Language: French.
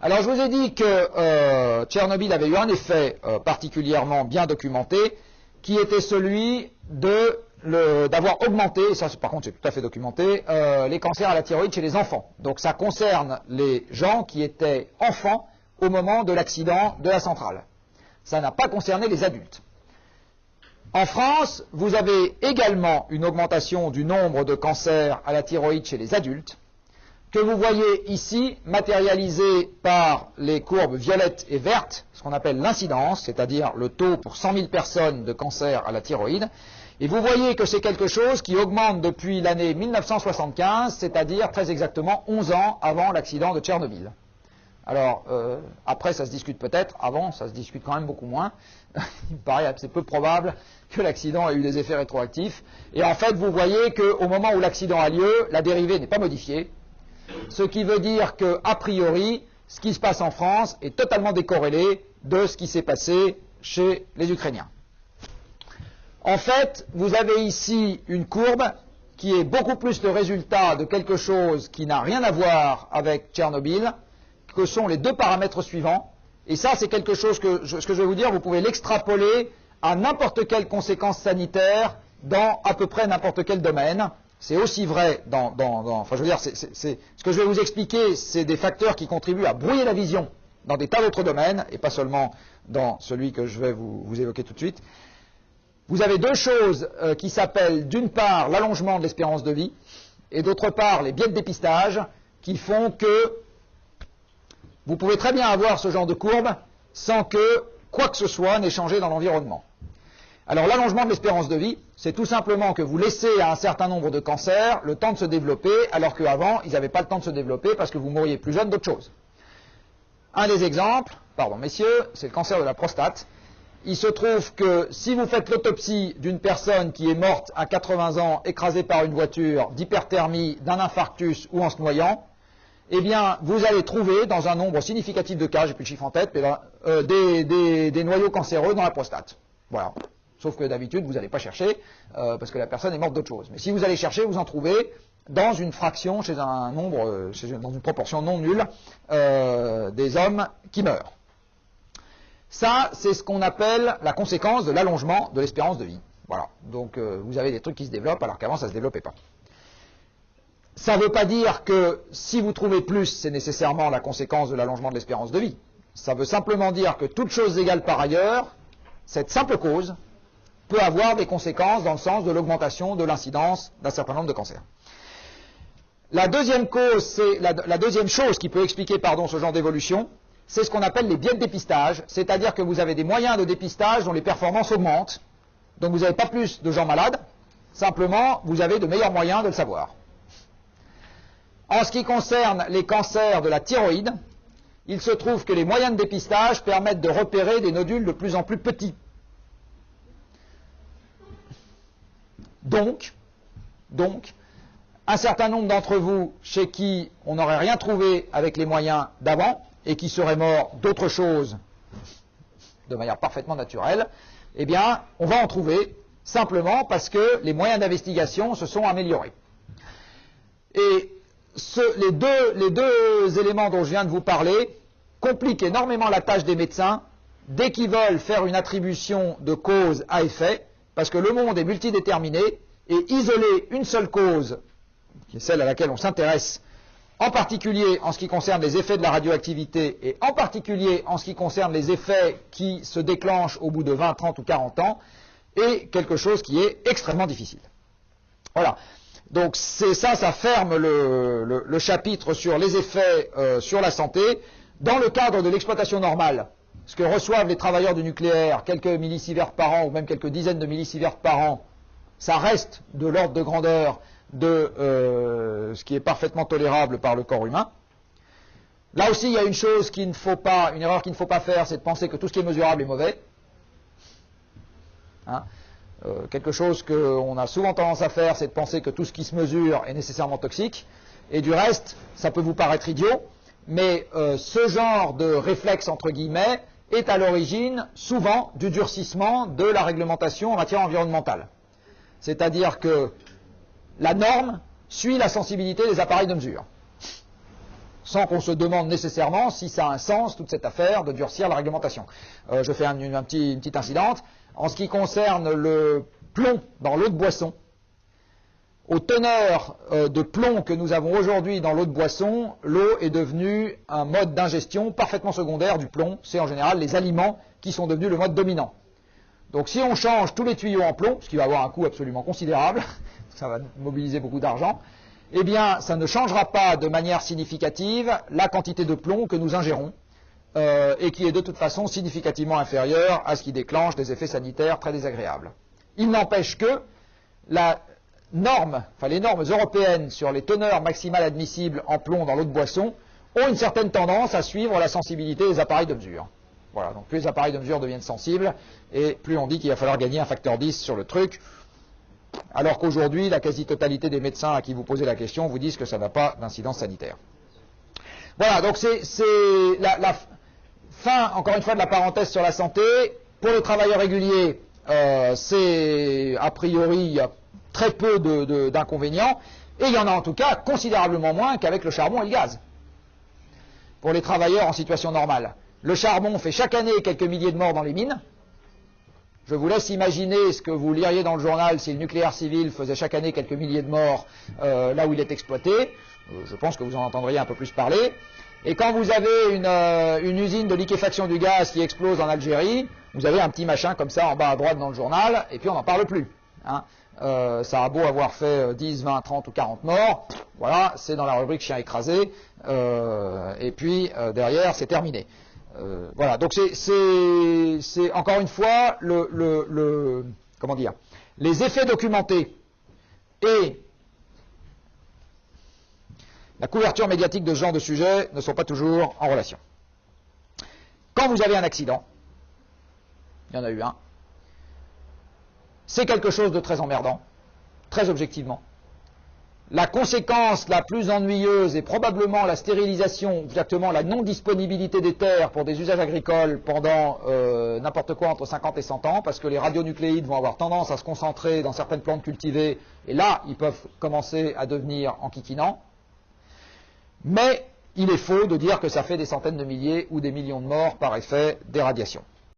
Alors je vous ai dit que Tchernobyl avait eu un effet particulièrement bien documenté, qui était celui d'avoir augmenté, et ça par contre c'est tout à fait documenté, les cancers à la thyroïde chez les enfants. Donc ça concerne les gens qui étaient enfants au moment de l'accident de la centrale. Ça n'a pas concerné les adultes. En France, vous avez également une augmentation du nombre de cancers à la thyroïde chez les adultes, que vous voyez ici matérialisé par les courbes violettes et vertes, ce qu'on appelle l'incidence, c'est-à-dire le taux pour 100 000 personnes de cancer à la thyroïde. Et vous voyez que c'est quelque chose qui augmente depuis l'année 1975, c'est-à-dire très exactement 11 ans avant l'accident de Tchernobyl. Alors, après, ça se discute peut-être, avant, ça se discute quand même beaucoup moins. Il me paraît assez peu probable que l'accident ait eu des effets rétroactifs. Et en fait, vous voyez qu'au moment où l'accident a lieu, la dérivée n'est pas modifiée. Ce qui veut dire qu'a priori, ce qui se passe en France est totalement décorrélé de ce qui s'est passé chez les Ukrainiens. En fait, vous avez ici une courbe qui est beaucoup plus le résultat de quelque chose qui n'a rien à voir avec Tchernobyl, que sont les deux paramètres suivants. Et ça, c'est quelque chose que ce que je vais vous dire, vous pouvez l'extrapoler à n'importe quelle conséquence sanitaire dans à peu près n'importe quel domaine. C'est aussi vrai enfin, je veux dire, ce que je vais vous expliquer, c'est des facteurs qui contribuent à brouiller la vision dans des tas d'autres domaines, et pas seulement dans celui que je vais vous évoquer tout de suite. Vous avez deux choses qui s'appellent, d'une part, l'allongement de l'espérance de vie, et d'autre part, les biais de dépistage, qui font que vous pouvez très bien avoir ce genre de courbe sans que quoi que ce soit n'ait changé dans l'environnement. Alors l'allongement de l'espérance de vie, c'est tout simplement que vous laissez à un certain nombre de cancers le temps de se développer, alors qu'avant, ils n'avaient pas le temps de se développer parce que vous mouriez plus jeune d'autre chose. Un des exemples, pardon messieurs, c'est le cancer de la prostate. Il se trouve que si vous faites l'autopsie d'une personne qui est morte à 80 ans, écrasée par une voiture, d'hyperthermie, d'un infarctus ou en se noyant, eh bien, vous allez trouver, dans un nombre significatif de cas, j'ai plus le chiffre en tête, mais là, des noyaux cancéreux dans la prostate. Voilà. Sauf que d'habitude, vous n'allez pas chercher, parce que la personne est morte d'autre chose. Mais si vous allez chercher, vous en trouvez dans une fraction, chez un nombre, dans une proportion non nulle, des hommes qui meurent. Ça, c'est ce qu'on appelle la conséquence de l'allongement de l'espérance de vie. Voilà. Donc, vous avez des trucs qui se développent, alors qu'avant, ça ne se développait pas. Ça ne veut pas dire que si vous trouvez plus, c'est nécessairement la conséquence de l'allongement de l'espérance de vie. Ça veut simplement dire que toute chose égale par ailleurs, cette simple cause peut avoir des conséquences dans le sens de l'augmentation de l'incidence d'un certain nombre de cancers. La deuxième cause, c'est la deuxième chose qui peut expliquer ce genre d'évolution, c'est ce qu'on appelle les biais de dépistage, c'est-à-dire que vous avez des moyens de dépistage dont les performances augmentent, donc vous n'avez pas plus de gens malades, simplement vous avez de meilleurs moyens de le savoir. En ce qui concerne les cancers de la thyroïde, il se trouve que les moyens de dépistage permettent de repérer des nodules de plus en plus petits. Donc, un certain nombre d'entre vous chez qui on n'aurait rien trouvé avec les moyens d'avant et qui seraient morts d'autre chose de manière parfaitement naturelle, eh bien, on va en trouver simplement parce que les moyens d'investigation se sont améliorés. Et les deux éléments dont je viens de vous parler compliquent énormément la tâche des médecins dès qu'ils veulent faire une attribution de cause à effet, parce que le monde est multidéterminé, et isoler une seule cause, qui est celle à laquelle on s'intéresse, en particulier en ce qui concerne les effets de la radioactivité, et en particulier en ce qui concerne les effets qui se déclenchent au bout de 20, 30 ou 40 ans, est quelque chose qui est extrêmement difficile. Voilà. Donc ça ferme le chapitre sur les effets sur la santé. Dans le cadre de l'exploitation normale, ce que reçoivent les travailleurs du nucléaire, quelques millisieverts par an ou même quelques dizaines de millisieverts par an, ça reste de l'ordre de grandeur de ce qui est parfaitement tolérable par le corps humain. Là aussi, il y a une chose une erreur qu'il ne faut pas faire, c'est de penser que tout ce qui est mesurable est mauvais. Hein? Quelque chose qu'on a souvent tendance à faire, c'est de penser que tout ce qui se mesure est nécessairement toxique. Et du reste, ça peut vous paraître idiot, mais ce genre de réflexe, entre guillemets, est à l'origine, souvent, du durcissement de la réglementation en matière environnementale. C'est-à-dire que la norme suit la sensibilité des appareils de mesure. sans qu'on se demande nécessairement si ça a un sens, toute cette affaire de durcir la réglementation. Je fais une petite incidente. En ce qui concerne le plomb dans l'eau de boisson, aux teneurs de plomb que nous avons aujourd'hui dans l'eau de boisson, l'eau est devenue un mode d'ingestion parfaitement secondaire du plomb. C'est en général les aliments qui sont devenus le mode dominant. Donc si on change tous les tuyaux en plomb, ce qui va avoir un coût absolument considérable, ça va mobiliser beaucoup d'argent, eh bien ça ne changera pas de manière significative la quantité de plomb que nous ingérons, et qui est de toute façon significativement inférieure à ce qui déclenche des effets sanitaires très désagréables. Il n'empêche que les normes européennes sur les teneurs maximales admissibles en plomb dans l'eau de boisson ont une certaine tendance à suivre la sensibilité des appareils de mesure. Voilà, donc plus les appareils de mesure deviennent sensibles, et plus on dit qu'il va falloir gagner un facteur 10 sur le truc, alors qu'aujourd'hui, la quasi-totalité des médecins à qui vous posez la question vous disent que ça n'a pas d'incidence sanitaire. Voilà, donc c'est la fin, encore une fois, de la parenthèse sur la santé. Pour les travailleurs réguliers, c'est a priori, il y a très peu d'inconvénients, et il y en a en tout cas considérablement moins qu'avec le charbon et le gaz. Pour les travailleurs en situation normale. Le charbon fait chaque année quelques milliers de morts dans les mines. Je vous laisse imaginer ce que vous liriez dans le journal si le nucléaire civil faisait chaque année quelques milliers de morts là où il est exploité. Je pense que vous en entendriez un peu plus parler. Et quand vous avez une usine de liquéfaction du gaz qui explose en Algérie, vous avez un petit machin comme ça en bas à droite dans le journal, et puis on n'en parle plus. Hein. Ça a beau avoir fait 10, 20, 30 ou 40 morts, voilà, c'est dans la rubrique chien écrasé, et puis derrière c'est terminé. Voilà, donc c'est encore une fois comment dire, les effets documentés et la couverture médiatique de ce genre de sujet ne sont pas toujours en relation. Quand vous avez un accident, il y en a eu un, c'est quelque chose de très emmerdant, très objectivement. La conséquence la plus ennuyeuse est probablement la stérilisation, exactement la non-disponibilité des terres pour des usages agricoles pendant n'importe quoi entre 50 et 100 ans, parce que les radionucléides vont avoir tendance à se concentrer dans certaines plantes cultivées, et là, ils peuvent commencer à devenir enquiquinants. Mais il est faux de dire que ça fait des centaines de milliers ou des millions de morts par effet des radiations.